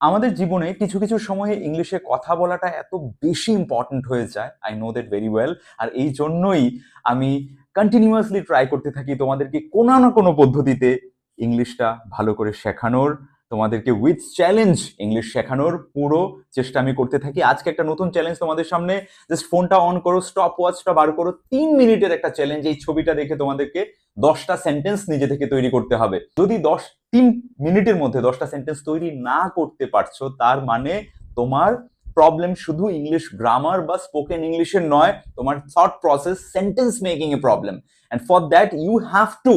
আমাদের জীবনে কিছু কিছু সময়ে ইংলিশে কথা বলাটা এত বেশি ইম্পর্ট্যান্ট হয়ে যায়, I know that very well. আর এই জন্যই আমি কন্টিনিউয়াসলি ট্রাই করতে থাকি তোমাদেরকে কোনো না কোনো পদ্ধতিতে ইংলিশটা ভালো করে শেখানোর, তোমাদেরকে উইথ চ্যালেঞ্জ ইংলিশ শেখানোর পুরো চেষ্টা আমি করতে থাকি। আজকে একটা নতুন চ্যালেঞ্জ তোমাদের সামনে। জাস্ট ফোনটা অন করো, স্টপ ওয়াচটা বার করো, 3 মিনিটের একটা চ্যালেঞ্জ। এই ছবিটা দেখে তোমাদেরকে 10টা সেন্টেন্স নিজে থেকে তৈরি করতে হবে। যদি 3 মিনিটের মধ্যে 10টা সেন্টেন্স তৈরি না করতে পারছো, তার মানে তোমার প্রবলেম শুধু ইংলিশ গ্রামার বা স্পোকেন ইংলিশের নয়, তোমার থট প্রসেস, সেন্টেন্স মেকিং এ problem. And for that you have to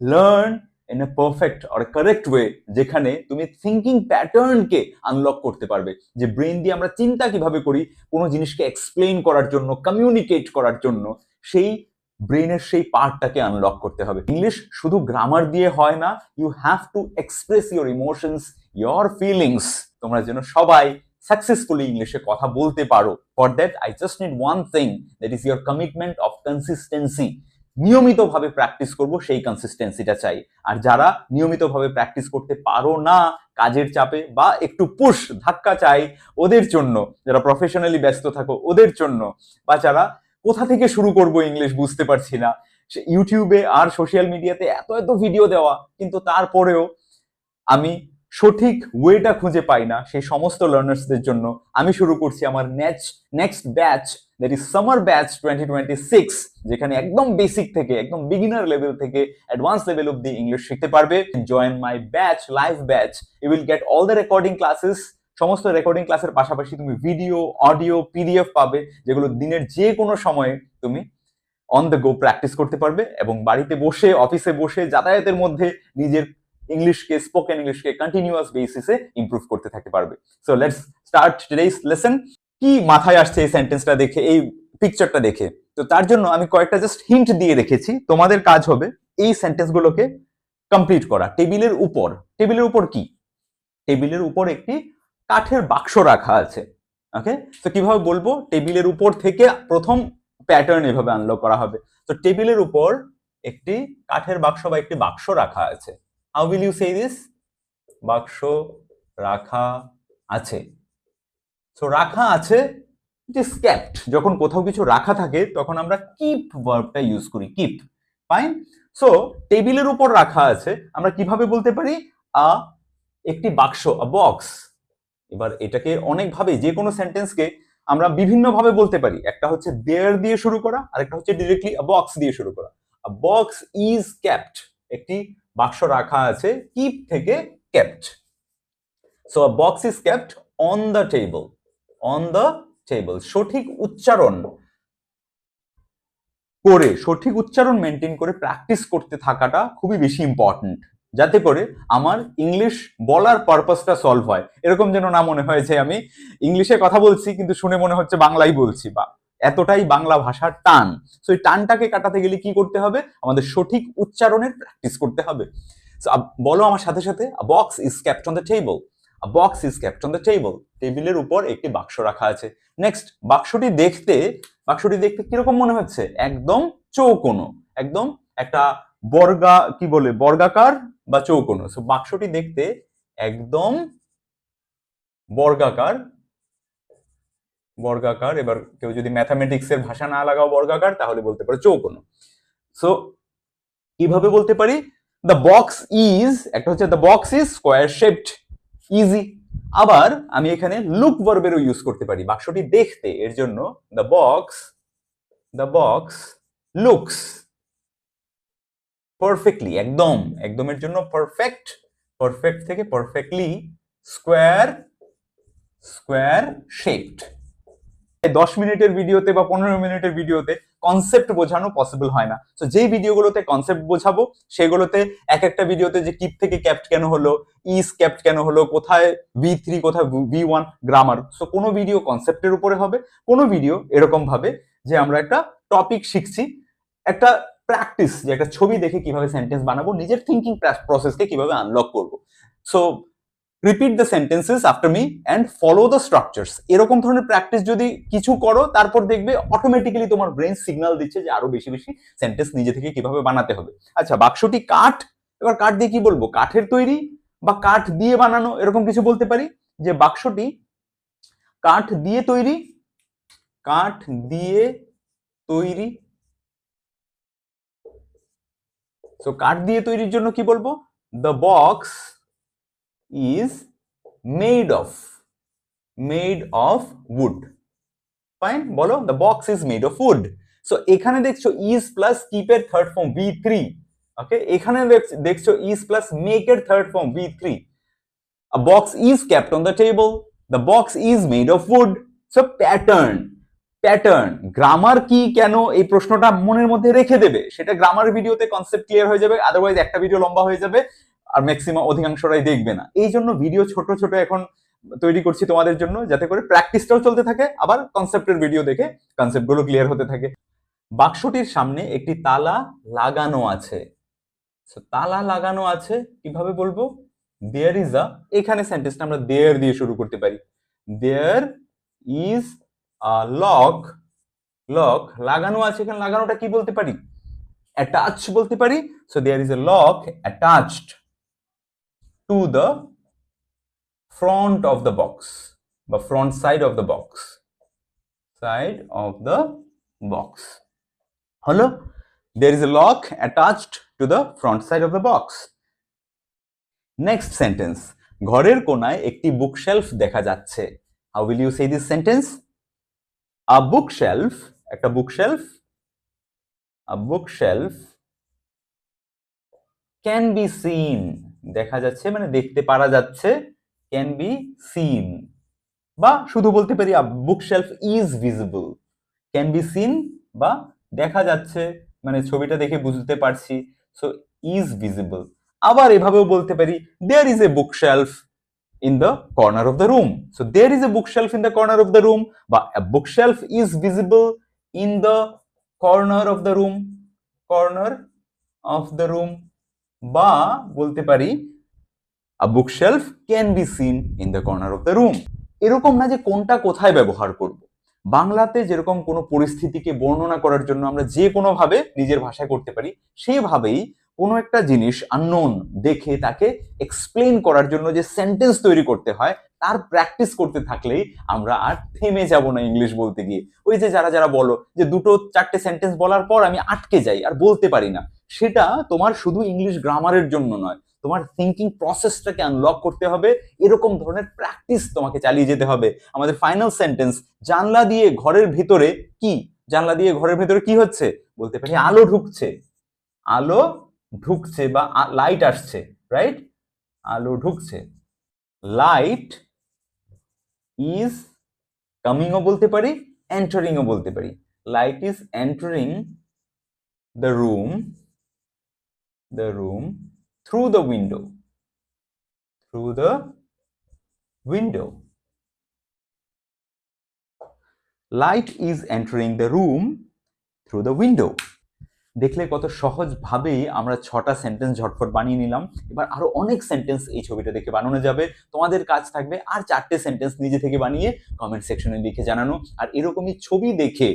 learn in a perfect or correct way, যেখানে তুমি থিঙ্কিং প্যাটার্নকে আনলক করতে পারবে। যে ব্রেন দিয়ে আমরা চিন্তা কিভাবে করি কোনো জিনিসকে এক্সপ্লেইন করার জন্য, কমিউনিকেট করার জন্য, সেই ব্রেনের সেই পার্টটাকে আনলক করতে হবে। ইংলিশ শুধু গ্রামার দিয়ে হয় না, you have to express your emotions, your feelings. তোমরা যেন সবাই সাকসেসফুলি ইংলিশে কথা বলতে পারো। For that I just need one thing, that is your commitment of consistency. নিয়মিতভাবে প্র্যাকটিস করব, সেই কনসিস্টেন্সিটা চাই। আর যারা নিয়মিতভাবে প্র্যাকটিস করতে পারো না, কাজের চাপে বা একটু পুশ ধাক্কা চাই ওদের জন্য, যারা প্রফেশনালি ব্যস্ত থাকো ওদের জন্য, বা যারা কোথা থেকে শুরু করব ইংলিশ বুঝতে পারছি না, ইউটিউবে আর সোশ্যাল মিডিয়াতে এত এত ভিডিও দেওয়া, কিন্তু তারপরেও আমি সঠিক ওয়েটা খুঁজে পাই না, সেই সমস্ত লার্নার্সদের জন্য আমি শুরু করছি আমার next batch, that is summer batch 2026, যেখানে একদম বেসিক থেকে, একদম বিগিনার লেভেল থেকে অ্যাডভান্স লেভেল অব্দি ইংলিশ শিখতে পারবে। Join my batch, live batch. You will get all the recording classes. সমস্ত রেকর্ডিং ক্লাসের পাশাপাশি তুমি ভিডিও, অডিও, পিডিএফ পাবে, যেগুলো দিনের যে কোনো সময়ে তুমি অন দ্য গো প্র্যাকটিস করতে পারবে, এবং বাড়িতে বসে, অফিসে বসে, যাতায়াতের মধ্যে নিজের ইংলিশকে, স্পোকেন ইংলিশকে কন্টিনিউয়াস বেসিসে ইমপ্রুভ করতে থাকতে পারবে। So let's start today's lesson. কি মাথায় আসছে এই সেন্টেন্সটা দেখে, এই পিকচারটা দেখে? তো তার জন্য আমি কয়েকটা জাস্ট হিন্ট দিয়ে রেখেছি। তোমাদের কাজ হবে এই সেন্টেন্সগুলোকে কমপ্লিট করা। টেবিলের উপর, টেবিলের উপর কি? টেবিলের উপর একটি কাঠের বাক্স রাখা আছে। ওকে, তো কিভাবে বলবো? টেবিলের উপর থেকে প্রথম প্যাটার্ন এভাবে আনলক করা হবে। তো টেবিলের উপর একটি কাঠের বাক্স বা একটি বাক্স রাখা আছে। How will you say this? বাক্স রাখা আছে। তো রাখা আছে, ইট ইজ কেপ্ট। যখন কোথাও কিছু রাখা থাকে তখন আমরা কিপ ভার্বটা ইউজ করি, কিপ। ফাইন। সো টেবিলের উপর রাখা আছে, আমরা কিভাবে বলতে পারি? একটি বাক্স, আ বক্স। এবার এটাকে অনেকভাবে, যে কোনো সেন্টেন্সকে আমরা বিভিন্ন ভাবে বলতে পারি। একটা হচ্ছে দেয়ার দিয়ে শুরু করা, আর একটা হচ্ছে ডিরেক্টলি আ বক্স দিয়ে শুরু করা। আ বক্স ইজ কেপ্ট, একটি বাক্স রাখা আছে, কিপ থেকে kept. So a box is kept on the table, on the table. সঠিক উচ্চারণ করে, সঠিক উচ্চারণ মেনটেন করে প্র্যাকটিস করতে থাকাটা খুবই বেশি ইম্পর্টেন্ট, যাতে করে আমার ইংলিশ বলার পারপাসটা সলভ হয়। এরকম যেন না মনে হয় যে আমি ইংলিশে কথা বলছি কিন্তু শুনে মনে হচ্ছে বাংলাই বলছি, বা এতটাই বাংলা ভাষার টান। সো এই টানটাকে কাটাতে গেলে কি করতে হবে? আমাদের সঠিক উচ্চারণের প্র্যাকটিস করতে হবে। বলো আমার সাথে সাথে, আ box is kept on the table. A box is kept on the table. টেবিলের উপর একটি বাক্স রাখা আছে। নেক্সট, বাক্সটি দেখতে কিরকম মনে হচ্ছে? একদম চৌকোনো, একদম একটা কি বলে, বর্গাকার বা চৌকোনো। সো বাক্সটি দেখতে একদম বর্গাকার, বর্গাকার। এবার কেউ যদি ম্যাথামেটিক্স এর ভাষা না লাগাও বর্গাকার, তাহলে বলতে পারে চৌকোনো। সো কিভাবে বলতে পারি? দ্য বক্স ইজ, একটা হচ্ছে the box is square shaped, easy. আবার আমি এখানে লুক ভার্বেরও ইউজ করতে পারি, বাক্সটি দেখতে। এর জন্য দ্য বক্স লুকস পারফেক্টলি, একদম, একদমের জন্য পারফেক্ট, পারফেক্ট থেকে পারফেক্টলি স্কোয়ার শেপড। 10 মিনিটের ভিডিওতে বা 15 মিনিটের ভিডিওতে কনসেপ্ট বোঝানো পসিবল হয় না। তো যেই ভিডিওগুলোতে কনসেপ্ট বোঝাবো, সেগুলোতে এক একটা ভিডিওতে যে কিপ থেকে ক্যাপ্ট কেন হলো, ইজ ক্যাপ্ট কেন হলো, কোথায় V3, কোথায় V1, গ্রামার। সো কোনো ভিডিও কনসেপ্টের উপরে হবে, কোনো ভিডিও এরকম ভাবে যে আমরা একটা টপিক শিখছি, একটা প্র্যাকটিস, যে একটা ছবি দেখে কিভাবে সেন্টেন্স বানাবো, নিজের থিঙ্কিং প্রসেসকে কিভাবে আনলক করবো। So repeat the sentences after me and follow the structures. এরকম ধরনের প্র্যাকটিস যদি কিছু করো, তারপর দেখবে অটোমেটিক্যালি তোমার ব্রেন সিগন্যাল দিচ্ছে যে আরো বেশি বেশি সেন্টেন্স নিজে থেকে কিভাবে বানাতে হবে। আচ্ছা, বাক্সটি কাঠ। এবার কাঠ দিয়ে কি বলবো? কাঠের তৈরি বা কাঠ দিয়ে বানানো, এরকম কিছু বলতে পারি। যে বাক্সটি কাঠ দিয়ে তৈরি, কাঠ দিয়ে তৈরি। তো কাঠ দিয়ে তৈরির জন্য কি বলবো? The box is made of wood. Fine, বলো the box is made of wood. So এখানে দেখছো ইজ প্লাস কিপ এর থার্ড ফর্ম V3। ওকে, এখানে দেখছো ইজ প্লাস মেক এর third form V3। A box is kept on the table. The box is made of wood. So pattern, grammar কি কেন, এই প্রশ্নটা মনের মধ্যে রেখে দেবে। সেটা গ্রামার ভিডিওতে কনসেপ্ট ক্লিয়ার হয়ে যাবে, আদারওয়াইজ একটা ভিডিও লম্বা হয়ে যাবে আর ম্যাক্সিমাম অধিকাংশরাই দেখবে না। এই জন্য ভিডিও ছোট ছোট এখন তৈরি করছি তোমাদের জন্য, যাতে করে প্র্যাকটিসটাও চলতে থাকে, আবার কনসেপ্টের ভিডিও দেখে কনসেপ্টগুলো ক্লিয়ার হতে থাকে। বাক্সটির সামনে একটি তালা লাগানো আছে। তালা লাগানো আছে কিভাবে বলবো? দেয়ার ইজ আ, এখানে সেন্টেন্সটা আমরা দেয়ার দিয়ে শুরু করতে পারি। দেয়ার ইজ আ লক, লাগানো আছে। এখানে লাগানোটা কি বলতে পারি? অ্যাটাচ বলতে পারি। So there is a lock attached to the front of the box বা front side of the box, হলো there is a lock attached to the front side of the box. Next sentence, ঘরের কোনায় একটি bookshelf দেখা যাচ্ছে। How will you say this sentence? A bookshelf, একটা bookshelf, a bookshelf can be seen, দেখা যাচ্ছে মানে দেখতে পারা যাচ্ছে, can be seen, বা শুধু বলতে পারি a bookshelf is visible, can be seen বা দেখা যাচ্ছে মানে ছবিটা দেখে বুঝতে পারছি, সো ইজ ভিজিবল। আবার এভাবেও বলতে পারি there is a bookshelf in the corner of the room, so there is a bookshelf in the corner of the room, বা a bookshelf is visible in the corner of the room, বা বলতে পারি a bookshelf can be seen in the corner of the room. এরকম না যে কোনটা কোথায় ব্যবহার করব। বাংলাতে যেরকম কোনো পরিস্থিতিকে বর্ণনা করার জন্য আমরা যে কোনো ভাবে নিজের ভাষায় করতে পারি, সেইভাবেই কোনো একটা জিনিস আননোন দেখে তাকে এক্সপ্লেন করার জন্য যে সেন্টেন্স তৈরি করতে হয়, তার প্র্যাকটিস করতে থাকলেই আমরা আর থেমে যাব না ইংলিশ বলতে গিয়ে। ওই যে যারা বলো যে দুটো চারটে সেন্টেন্স বলার পর আমি আটকে যাই আর বলতে পারি না, সেটা তোমার শুধু ইংলিশ গ্রামারের জন্য নয়, তোমার থিঙ্কিং প্রসেসটাকে আনলক করতে হবে। এরকম ধরনের প্র্যাকটিস তোমাকে চালিয়ে যেতে হবে। আমাদের ফাইনাল সেন্টেন্স, জানলা দিয়ে ঘরের ভিতরে কি, জানলা দিয়ে ঘরের ভিতরে কি হচ্ছে? বলতে পারি আলো ঢুকছে, বা লাইট আসছে, রাইট? আলো ঢুকছে। লাইট ইজ কামিংও বলতে পারি, এন্টারিংও বলতে পারি। Light is entering the room through the window. Light is entering the room through the window. দেখলে কত সহজ ভাবেই আমরা 6টা সেন্টেন্স ঝটফট বানিয়ে নিলাম। এবার আরো অনেক সেন্টেন্স এই ছবিটা দেখে বানানো যাবে। তোমাদের কাজ থাকবে আর 4টে সেন্টেন্স নিজে থেকে বানিয়ে কমেন্ট সেকশনে লিখে জানানো। আর এরকমই ছবি দেখে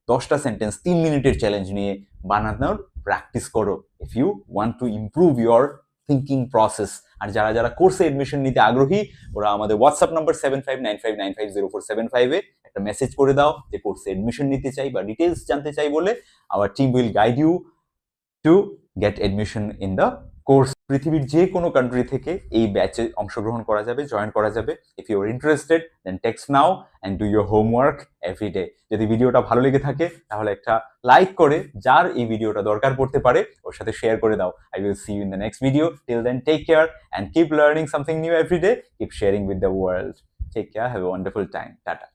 10টা সেন্টেন্স 3 মিনিটের চ্যালেঞ্জ নিয়ে বানানোর প্র্যাকটিস করো if you want to improve your thinking process. আর যারা কোর্সে এডমিশন নিতে আগ্রহী, ওরা আমাদের হোয়াটসঅ্যাপ নাম্বার 7595950475 একটা মেসেজ করে দাও যে কোর্সে এডমিশন নিতে চাই বা ডিটেলস জানতে চাই বলে। Our team will guide you to get admission in the course. পৃথিবীর যে কোনো কান্ট্রি থেকে এই ব্যাচে অংশগ্রহণ করা যাবে, জয়েন করা যাবে। If you are interested then text now and do your homework every day. যদি ভিডিওটা ভালো লেগে থাকে তাহলে একটা লাইক করে যার এই ভিডিওটা দরকার পড়তে পারে ওর সাথে শেয়ার করে দাও। I will see you in the next video. Till then, take care and keep learning something new every day. Keep sharing with the world. Take care. Have a wonderful time. Tata.